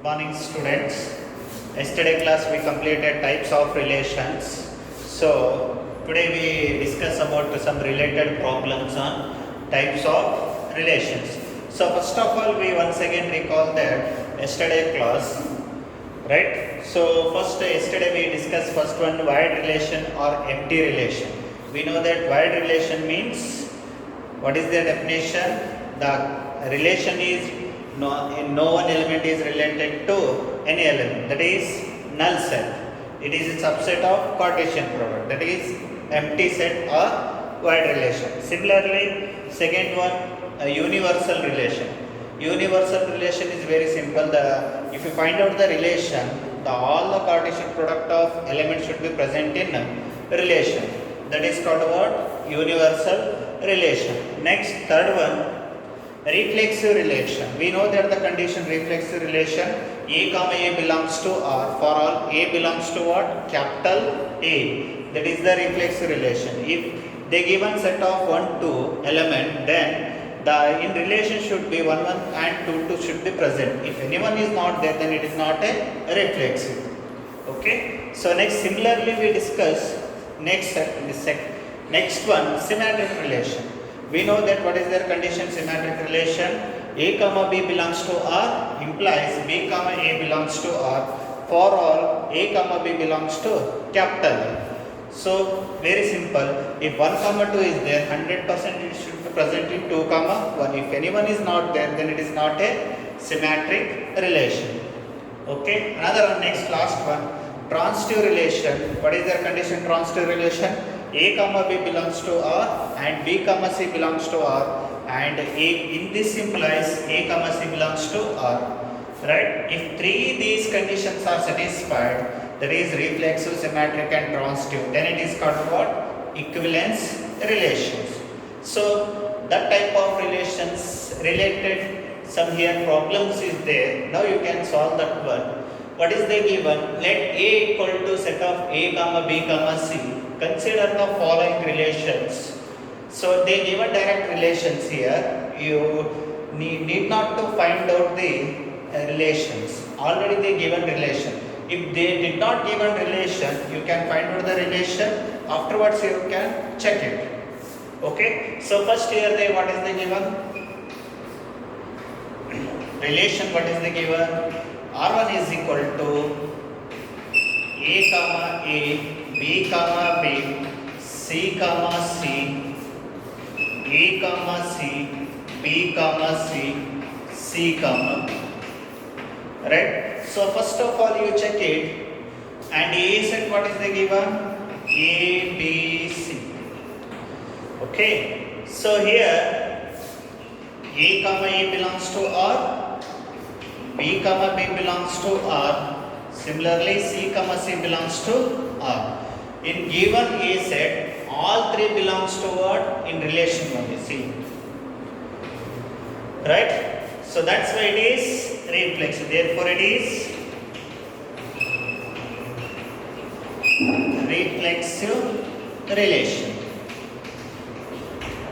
Morning students. Yesterday class we completed types of relations. So today we discuss about some related problems on types of relations. So first of all we once again recall that yesterday class, right? So first yesterday we discussed first one, wide relation or empty relation. We know that wide relation means, what is the definition? The relation is no one element is related to any element, that is null set. It is a subset of Cartesian product, that is empty set or wide relation. Similarly, second one, a universal relation. Universal relation is very simple. If you find out the relation, all the Cartesian product of elements should be present in relation. That is called what? Universal relation. Next, third one, reflexive relation. We know that the condition reflexive relation, A comma A belongs to R. For all A belongs to what? Capital A. That is the reflexive relation. If they given set of 1, 2 element, then the in relation should be 1, 1 and 2, 2 should be present. If anyone is not there, then it is not a reflexive. Okay. So next, similarly we discuss next one, symmetric relation. We know that what is their condition, symmetric relation. A comma B belongs to R implies B comma A belongs to R. For all A comma B belongs to capital A. So very simple. If 1 comma 2 is there, 100% it should be present in 2 comma 1. If anyone is not there, then it is not a symmetric relation. Okay. Another one, next last one, transitive relation. What is their condition, transitive relation? A comma B belongs to R and B comma C belongs to R, and in this implies A comma C belongs to R. Right? If these conditions are satisfied, that is reflexive, symmetric and transitive, then it is called what? Equivalence relations. So that type of relations related, some here problems is there. Now you can solve that one. What is the given? Let A equal to set of A comma B comma C. Consider the following relations. So they given direct relations here. You need not to find out the relations. Already they given relation. If they did not given relation, you can find out the relation. Afterwards you can check it. Okay. So first here they, what is the given? Relation, what is the given? R1 is equal to A comma A, B comma B, C comma C, A comma C, B comma C, C comma B. Right? So first of all you check it, and A set, what is the given? A, B, C. Okay. So here A comma A belongs to R, B comma B belongs to R. Similarly, C comma C belongs to R. In given A set, all three belongs to what? In relation only. See. Right? So that's why it is reflexive. Therefore, it is reflexive relation.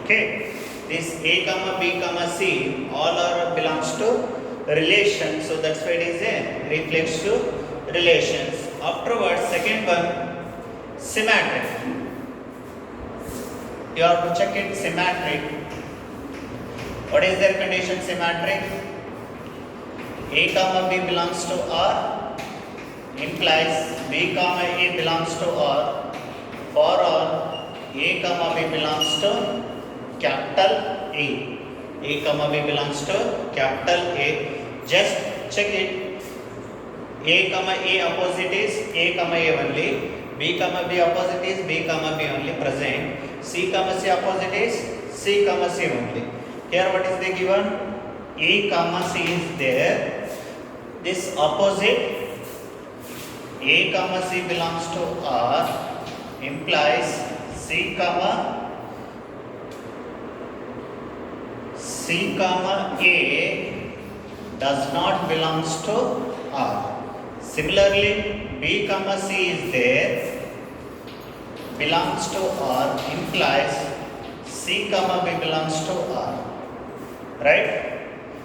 Okay. This A comma B comma C all are belongs to relation. So that's why it is a reflexive relations. Afterwards, second one, symmetric. You have to check it, symmetric. What is their condition, symmetric? A comma B belongs to R implies B comma A belongs to R. For all A comma B belongs to capital A. A comma B belongs to capital A. Just check it. A comma A opposite is A comma A only. B comma B opposite is B comma B only present. C comma C opposite is C comma C only. Here what is the given? A comma C is there. This opposite A comma C belongs to R implies C comma A does not belongs to R. Similarly, B comma C is there, belongs to R implies C comma B belongs to R. Right?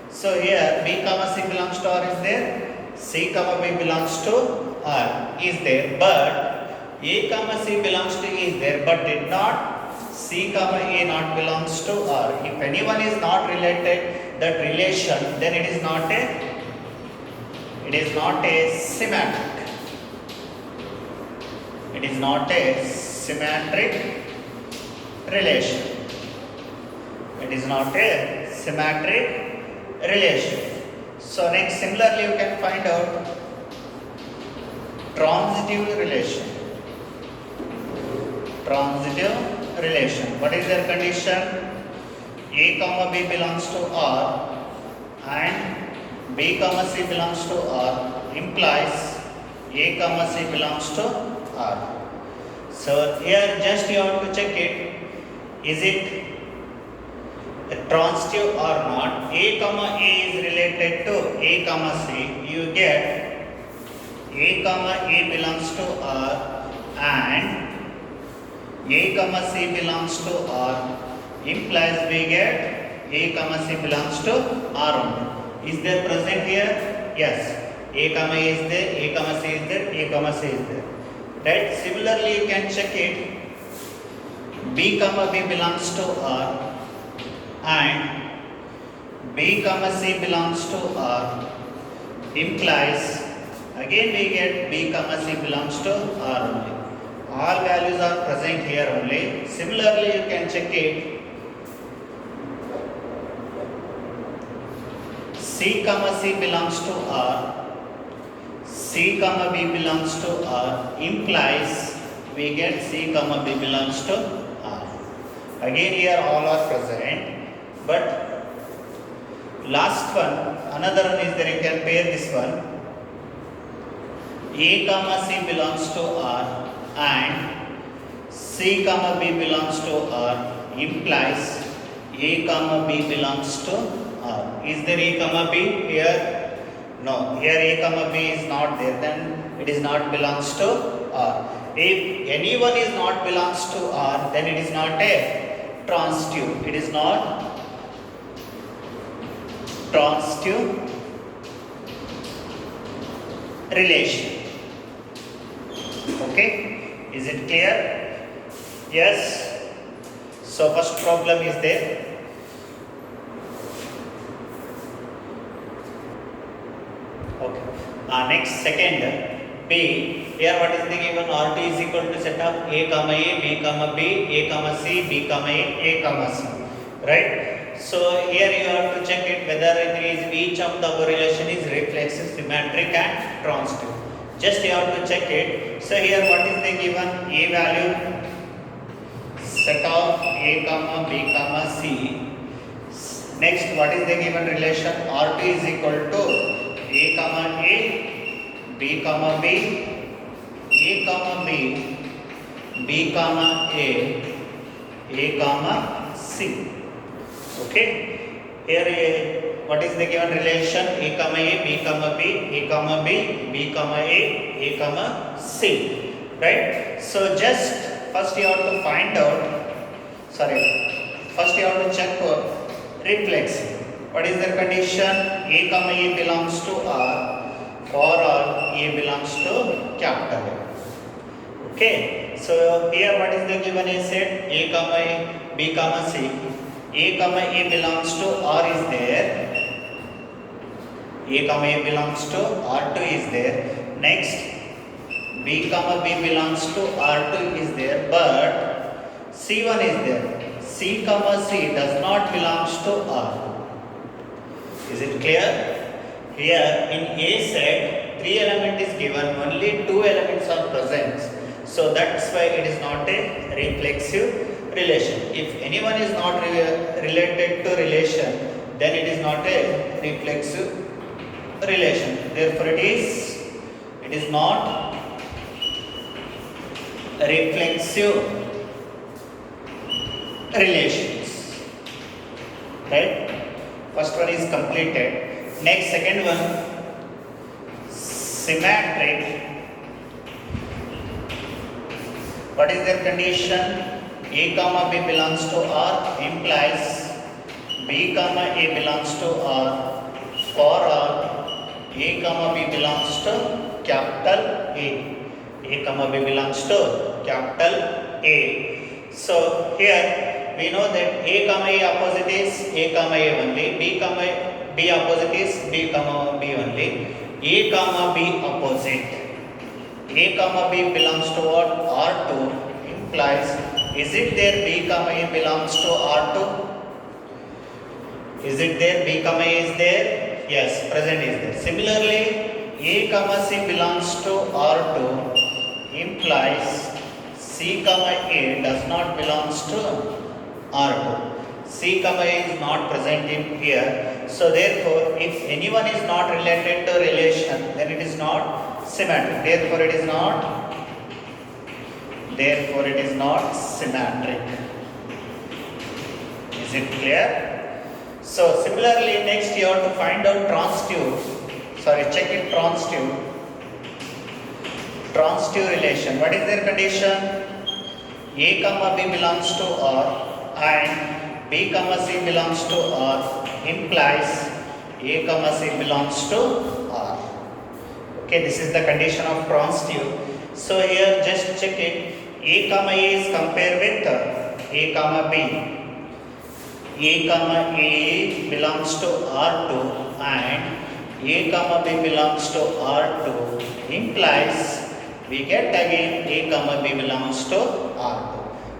So here B comma C belongs to R is there. C comma B belongs to R is there, but A comma C belongs to E is there, but did not C comma A not belongs to R. If anyone is not related that relation, then it is not a symmetric. It is not a symmetric relation. It is not a symmetric relation. So next, similarly you can find out transitive relation. Transitive relation. What is their condition? A comma B belongs to R and B comma C belongs to R implies A comma C belongs to R. So here just you have to check it. Is it transitive or not? A comma A is related to A comma C. You get A comma A belongs to R and A comma C belongs to R implies we get A comma C belongs to R only. Is there present here? Yes. A comma A is there, A comma C is there, A comma C is there. Right? Similarly, you can check it. B comma B belongs to R and B comma C belongs to R implies again we get B comma C belongs to R only. All values are present here only. Similarly, you can check it. C comma C belongs to R, C comma B belongs to R implies we get C comma B belongs to R. Again here all are present, but last one, another one is there, you can pair this one. A comma C belongs to R and C comma B belongs to R implies A comma B belongs to R. Is there A comma B here? No. Here A comma B is not there, then it is not belongs to R. If anyone is not belongs to R, then it is not a transitive. It is not transitive relation. Okay, is it clear? Yes. So first problem is there. Okay. Next, second, B. Here what is the given? RT is equal to set of A comma A, B comma B, A comma C, B comma A comma C. Right? So here you have to check it whether it is each of the relation is reflexive, symmetric and transitive. Just you have to check it. So here what is the given? A value, set of A comma B comma C. Next, what is the given relation? RT is equal to A comma A, B comma B, A comma B, B comma A comma C. Okay. Here what is the given relation? A comma A, B comma B, A comma B, B comma A comma C. Right? So just first you have to find out, first you have to check for reflexive. What is the condition? A comma A belongs to R for all A belongs to capital A. Okay. So here what is the given is said? A comma A, B comma C. A comma A belongs to R is there. A comma A belongs to R2 is there. Next, B comma B belongs to R2 is there, but C1 is there. C comma C does not belongs to R. Is it clear? Here in A set, 3 elements is given, only 2 elements are present. So that's why it is not a reflexive relation. If anyone is not related to relation, then it is not a reflexive relation. Therefore it is not reflexive relations. Right? First one is completed. Next, second one, symmetric. What is their condition? A comma B belongs to R implies B comma A belongs to R for R A comma B belongs to capital A. A comma B belongs to capital A. So here we know that A comma A opposite is A comma A only. B comma B opposite is B comma B only. A comma B opposite. A comma B belongs to what? R2 implies, is it there B comma A belongs to R2? Is it there? B comma A is there? Yes, present is there. Similarly, A comma C belongs to R2 implies C comma A does not belongs to R2. C comma A is not present in here. So therefore, if anyone is not related to relation, then it is not symmetric. Therefore, it is not symmetric. Is it clear? So similarly, next you have to find out transitive. Check it transitive. Transitive relation. What is their condition? A comma B belongs to R and B comma C belongs to R implies A comma C belongs to R. Okay, this is the condition of transitive. So here just check it. A comma A is compared with A comma B. A comma A belongs to R2 and A comma B belongs to R2 implies we get again A comma B belongs to R2.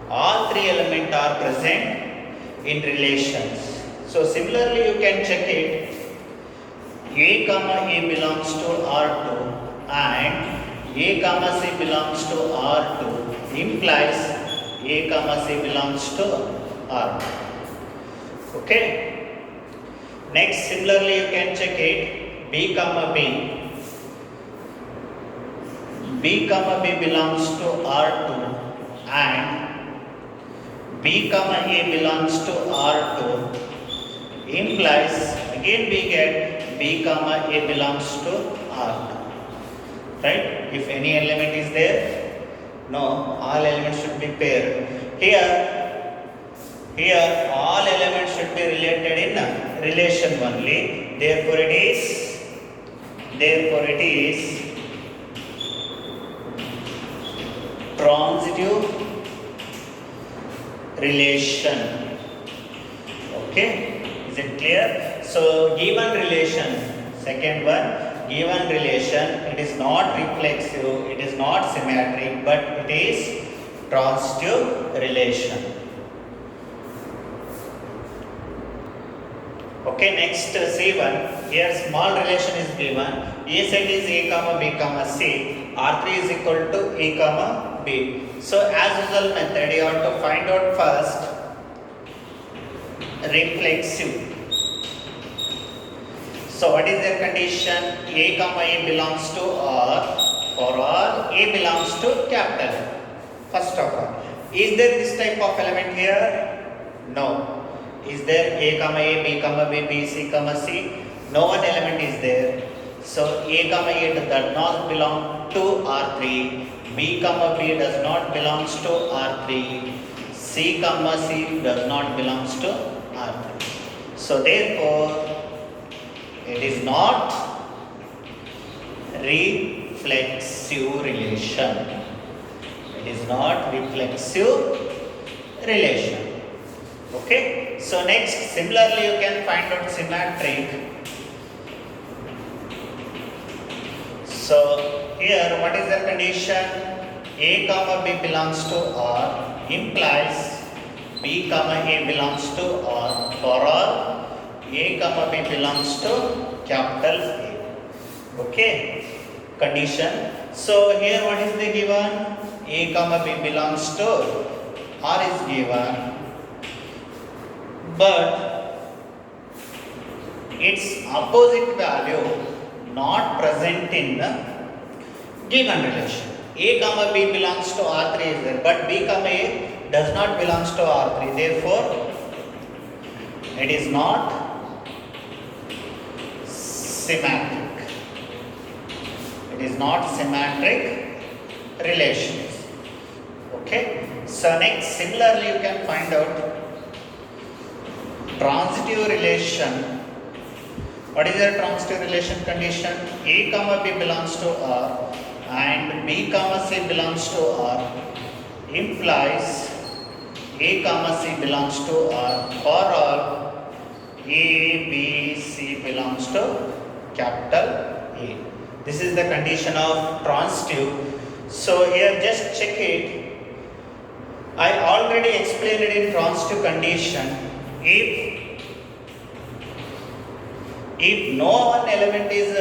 All three elements are present in relations. So similarly you can check it. A comma A belongs to R2 and A comma C belongs to R2 implies A comma C belongs to R2. Okay. Next, similarly you can check it. B comma B. B comma B belongs to R2 and B comma A belongs to R2 implies again we get B comma A belongs to R2. Right? If any element is there, no, all elements should be paired. Here all elements should be related in relation only. Therefore it is transitive relation. Okay, is it clear? So given relation, second one, given relation, it is not reflexive, it is not symmetric, but it is transitive relation. Okay, next C1. Here small relation is given. A set is A comma B comma C. R3 is equal to A comma B. So as usual method, you have to find out first reflexive. So what is their condition? A comma A belongs to R. For R, A belongs to capital. First of all, is there this type of element here? No. Is there A comma A, B comma B, B, C comma C? No one element is there. So A comma A does not belong to R3. B comma B does not belongs to R3. C comma C does not belongs to R3. So therefore, it is not reflexive relation. It is not reflexive relation. Okay. So next, similarly you can find out symmetric. So here what is the condition? A comma B belongs to R implies B comma A belongs to R. For R, A comma B belongs to capital A. Okay, condition. So here what is the given? A comma B belongs to R is given, but its opposite value not present in the given relation. A comma B belongs to R3 is there, but B comma A does not belongs to R3. Therefore, it is not symmetric. It is not symmetric relations. Okay. So next, similarly you can find out transitive relation What is the transitive relation condition? A comma B belongs to R and B comma C belongs to R implies A comma C belongs to R for all A, B, C belongs to capital A. This is the condition of transitive. So here just check it. I already explained it in transitive condition. If no one element is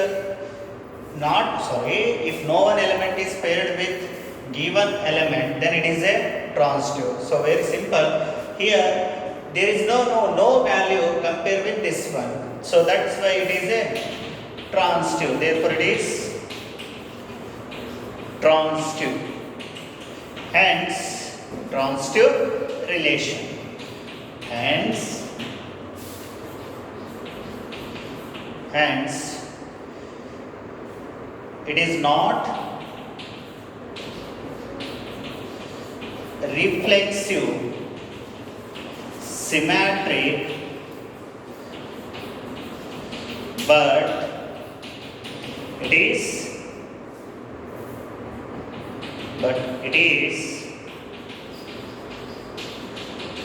if no one element is paired with given element, then it is a transitive. So very simple. Here there is no value compared with this one. So that's why it is a transitive. Therefore it is transitive. Hence transitive relation. Hence it is not reflexive, symmetric, but it is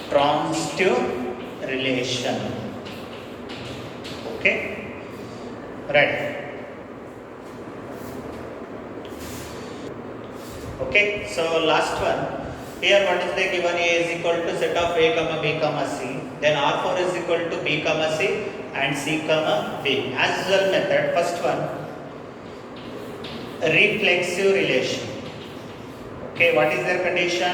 transitive relation. Okay. Right. Okay, so last one. Here what is the given? A is equal to set of A comma B comma C. Then R4 is equal to B comma C and C comma B. As usual method, first one, reflexive relation. Okay, what is their condition?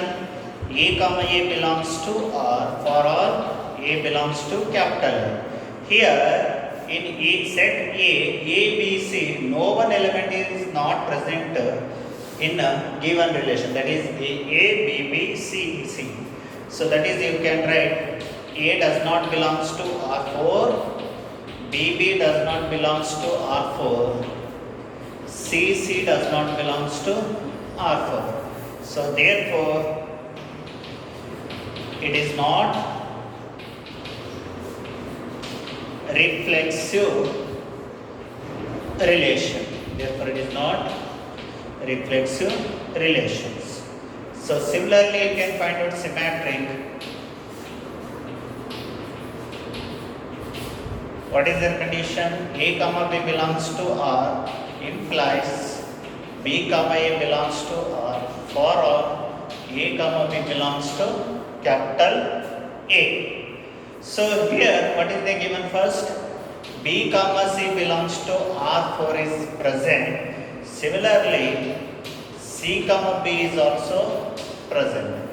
A comma A belongs to R for all A belongs to capital A. Here in set A, B, C, no one element is not present in a given relation. That is A, B, B, C, C. So that is you can write A does not belongs to R4, B does not belongs to R4, C does not belongs to R4. So therefore it is not reflexive relation. Therefore it is not reflexive relations. So similarly you can find out symmetric. What is their condition? A comma B belongs to R implies B comma A belongs to R for all A comma B belongs to capital A. So here what is the given first? B comma C belongs to R4 is present. Similarly C comma B is also present.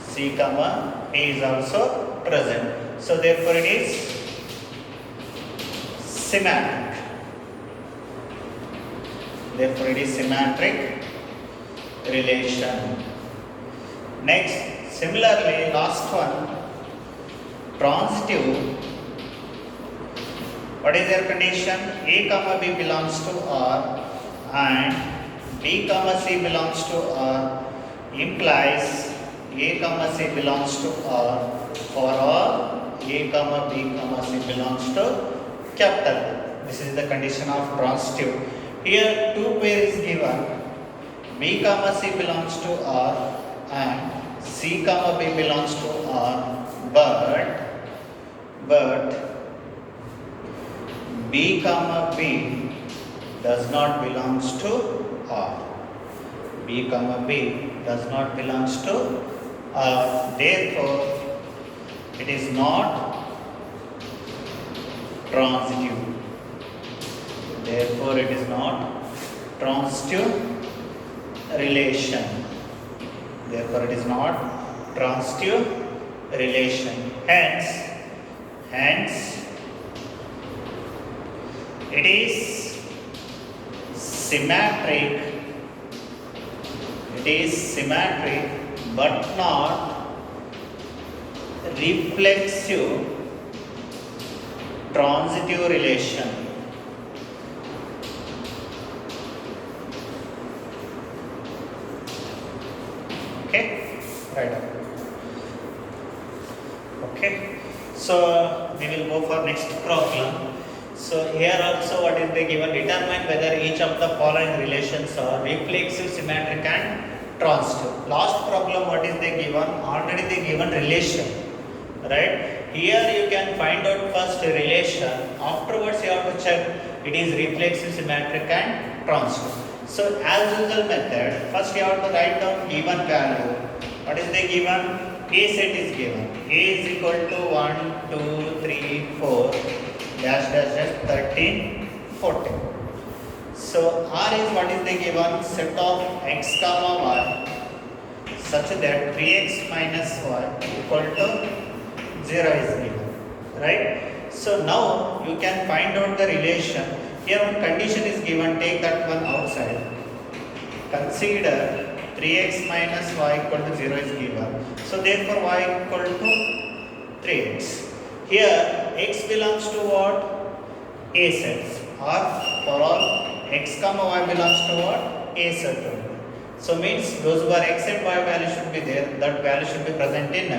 C comma B is also present. So therefore it is symmetric. Therefore it is symmetric relation. Next, similarly last one, transitive. What is their condition? A comma B belongs to R and B comma C belongs to R implies A comma C belongs to R for all A comma B comma C belongs to capital. This is the condition of transitive. Here two pair is given. B comma C belongs to R and C comma B belongs to R, but B comma B does not belongs to R. B comma B does not belongs to R. Therefore, it is not transitive. Therefore, it is not transitive relation. Therefore, it is not transitive relation. Hence, it is symmetric. It is symmetric, but not reflexive transitive relation. Okay, right. Okay, so we will go for next problem. So here also what is they given, determine whether each of the following relations are reflexive, symmetric and transitive. Last problem what is they given, already they given relation, right? Here you can find out first a relation, afterwards you have to check it is reflexive, symmetric and transitive. So as usual method, first you have to write down given value. What is they given? A set is given. A is equal to 1, 2, 3, 4, dash dash dash 13, 14. So R is what is they given? Set of x comma y such that 3x minus y equal to 0 is given, right? So now you can find out the relation. Here one condition is given, take that one outside. Consider 3x minus y equal to 0 is given. So therefore y equal to 3x. Here x belongs to what? A sets. Or for all x comma y belongs to what? A set. So means those who are x and y value should be there. That value should be present in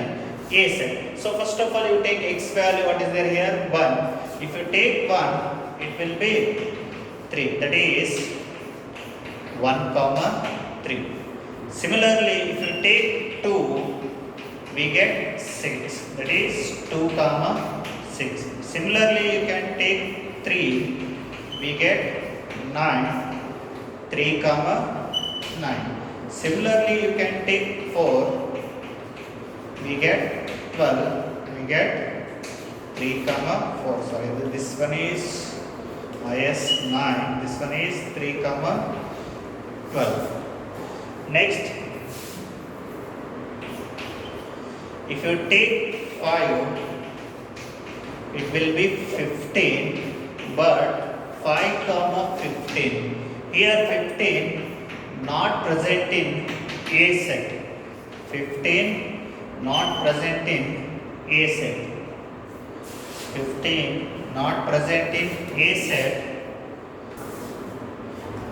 A set. So first of all you take x value, what is there here? 1. If you take 1, it will be 3. That is 1 comma 3. Similarly, if you take 2, we get 6. That is 2 comma 6. Similarly, you can take 3, we get 9, 3 comma 9. Similarly, you can take 4, we get 12, we get 3 comma 4. Sorry, this one is is 9, this one is 3 comma 12. Next, if you take 5, it will be 15, but 5 comma 15. Here 15 not present in A set. 15 not present in A set. 15 not present in A set.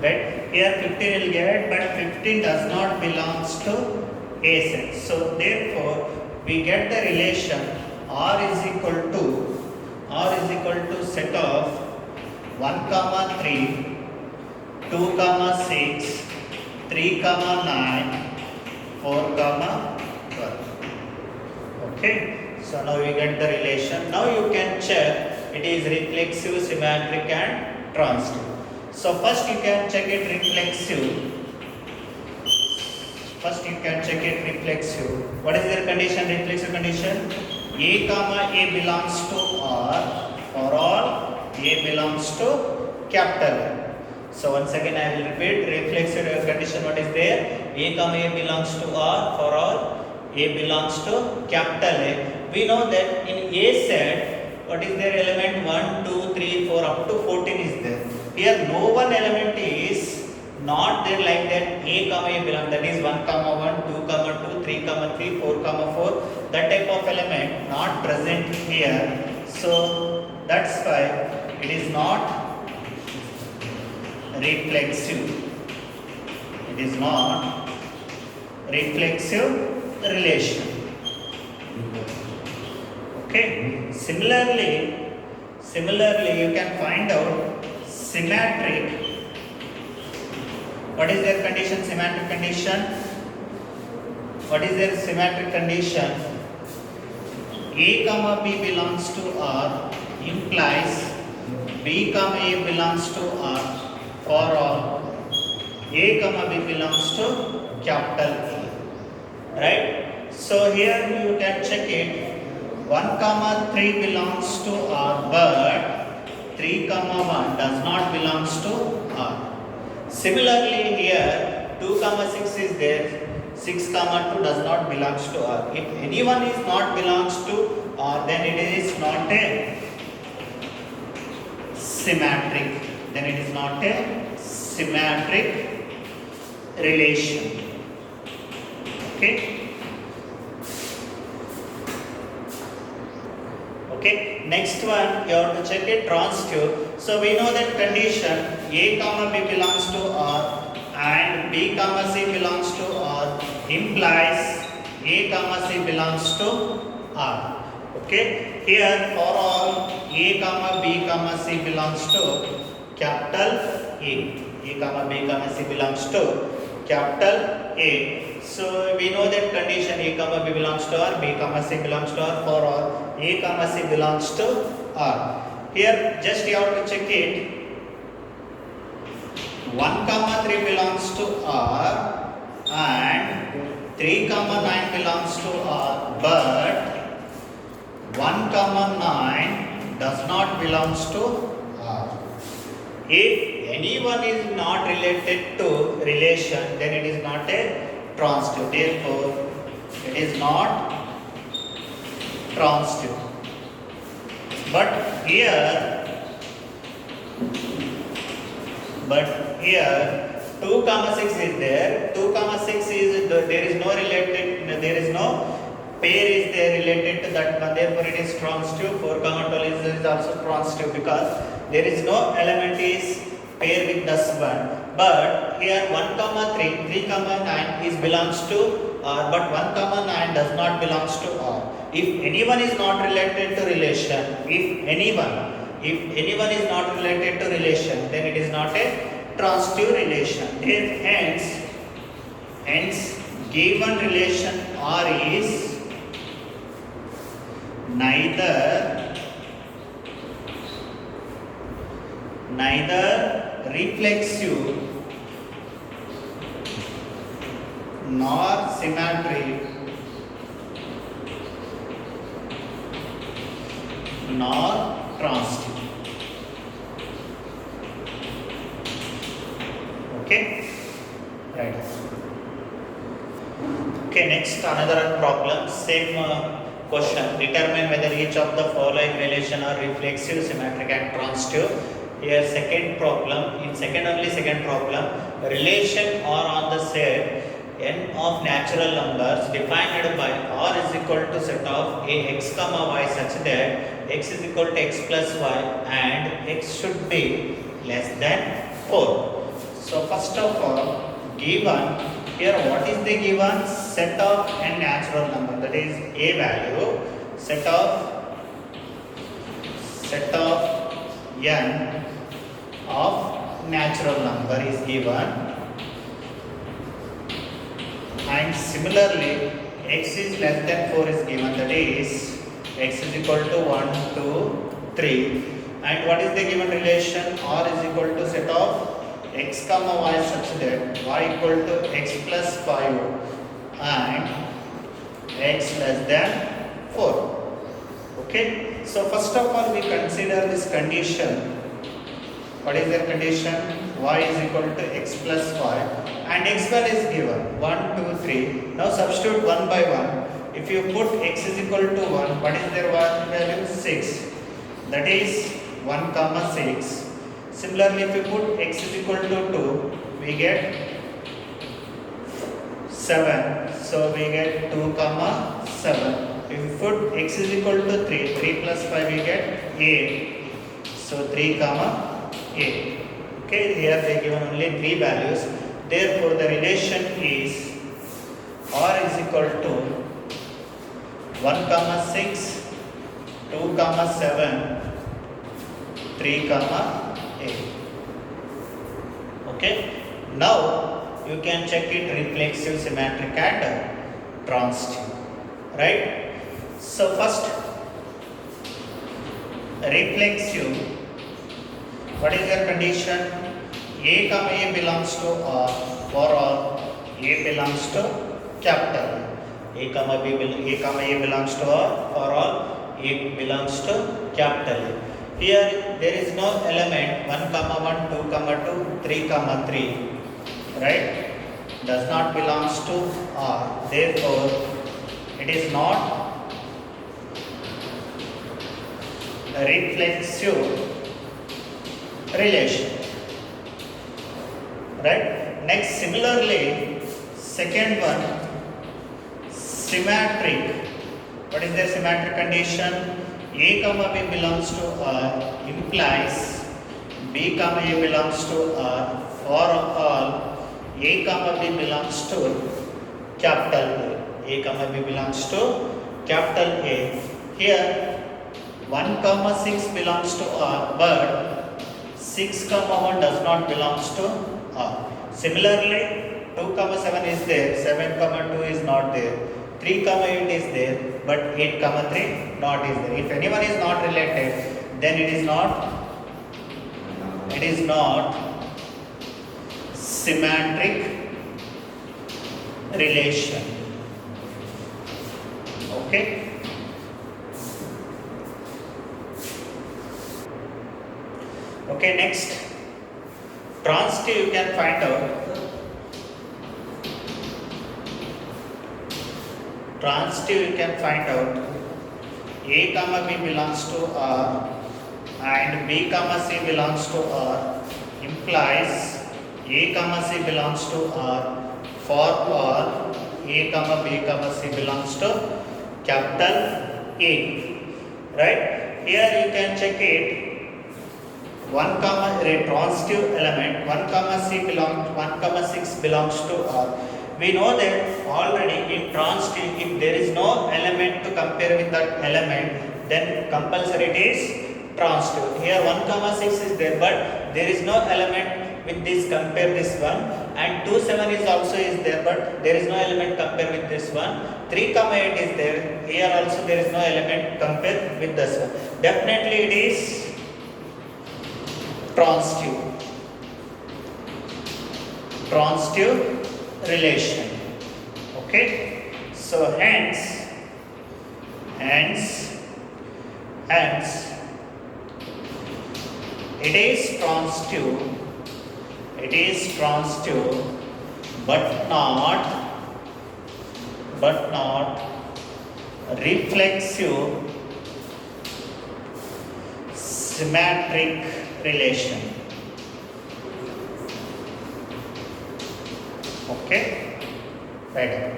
Right? Here 15 will get, but 15 does not belongs to A set. So therefore, we get the relation R is equal to set of 1 comma 3, 2 comma 6, 3 comma 9, 4 comma 12. Okay. So now we get the relation. Now you can check it is reflexive, symmetric and transitive. So first you can check it reflexive. What is their condition? Reflexive condition. A comma A belongs to R for all A belongs to capital A. So once again I will repeat, reflexive condition what is there? A comma A belongs to R for all A belongs to capital A. We know that in A set, what is their element? 1, 2, 3, 4 up to 14 is there. Here no one element is not there like that. A comma A belongs, that is 1 comma 1, 2 comma 2, 3 comma 3, 4 comma 4. That type of element not present here. So that's why it is not reflexive. It is not reflexive relation. Okay. Similarly, you can find out symmetric. What is their condition? Symmetric condition. What is their symmetric condition? A comma B belongs to R implies B comma A belongs to R for all A comma B belongs to capital A. Right? So here you can check it. 1 comma 3 belongs to R, but 3 comma 1 does not belongs to R. Similarly here 2 comma 6 is there, 6 comma 2 does not belongs to R. If anyone is not belongs to R, then it is not a symmetric. Then it is not a symmetric relation. Okay. Okay, next one you have to check it transitive. So we know that condition A comma B belongs to R and B comma C belongs to R implies A comma C belongs to R. Okay, here for all A comma B comma C belongs to capital A. A comma B comma C belongs to capital A. So we know that condition A comma B belongs to R, B comma C belongs to R. For all A comma C belongs to R. Here just you have to check it. 1 comma 3 belongs to R and 3 comma 9 belongs to R, but 1 comma 9 does not belongs to R. If anyone is not related to relation, then it is not a transitive. Therefore, it is not transitive. But here 2 comma 6 is there. 2 comma 6 is there is no related, there is no pair is there related to that one. Therefore, it is transitive. 4 comma 12 is also transitive because there is no element is pair with this one. But here 1 comma 3, 3 comma 9 is belongs to R, but 1 comma 9 does not belongs to R. If anyone is not related to relation, if anyone is not related to relation, then it is not a transitive relation. Hence given relation R is neither reflexive nor symmetric nor transitive. Okay, right. Okay, next another problem, same question. Determine whether each of the following relation are reflexive, symmetric and transitive. Here second problem, in second problem, relation are on the set n of natural numbers defined by R is equal to set of a x comma y such that x is equal to x plus y and x should be less than 4. So first of all, given here, what is the given? Set of n natural number, that is a value, set of n of natural number is given, and similarly x is less than 4 is given, that is x is equal to 1, 2, 3, and what is the given relation? R is equal to set of x comma y such that y equal to x plus 5 and x less than 4. Okay, so first of all we consider this condition. What is the condition? Y is equal to x plus 5 and x value is given 1, 2, 3. Now substitute 1 by 1. If you put x is equal to 1, what is their value? 6. That is 1 comma 6. Similarly, if you put x is equal to 2, we get 7. So we get 2 comma 7. If you put x is equal to 3, 3 plus 5 we get 8. So 3 comma 8. Okay, here they given only 3 values. Therefore, the relation is R is equal to 1 comma 6, 2 comma 7, 3 comma 8. Okay, now you can check it reflexive, symmetric and transitive, right? So first reflexive, what is your condition? A comma A belongs to R, for all A belongs to capital A comma A belongs to R, for all A belongs to capital A. Here there is no element 1 comma 1, 2 comma 2, 3 comma 3, right? Does not belongs to R. Therefore, it is not a reflexive relation, right? Next, similarly, second one, symmetric. What is the symmetric condition? A comma B belongs to R implies B comma A belongs to R for all A comma B belongs to capital A. A comma B belongs to capital A Here 1 comma 6 belongs to R, but 6 comma 1 does not belongs to R. Similarly, 2 comma 7 is there, 7 comma 2 is not there, 3 comma 8 is there, but 8 comma 3 not is there. If anyone is not related, then it is not symmetric relation. Okay. Okay, next, transitive you can find out. Transitive you can find out A comma B belongs to R and B comma C belongs to R implies A comma C belongs to R for R A comma B comma C belongs to capital A. Right? Here you can check it. 1 comma transitive element 1 comma 6 belongs to R. We know that already in transitive, if there is no element to compare with that element, then compulsory it is transitive. Here 1 comma 6 is there, but there is no element with this, compare this one, and 2 7 is also is there, but there is no element compare with this one. 3 comma 8 is there, here also there is no element compare with this one. Definitely it is transitive relation. Okay, so hence it is transitive but not reflexive symmetric relation. Okay, right.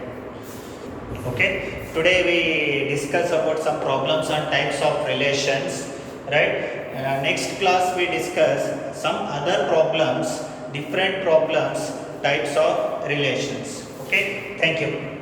Okay, today we discuss about some problems on types of relations, right? Next class we discuss some other problems, different problems, types of relations. Okay, thank you.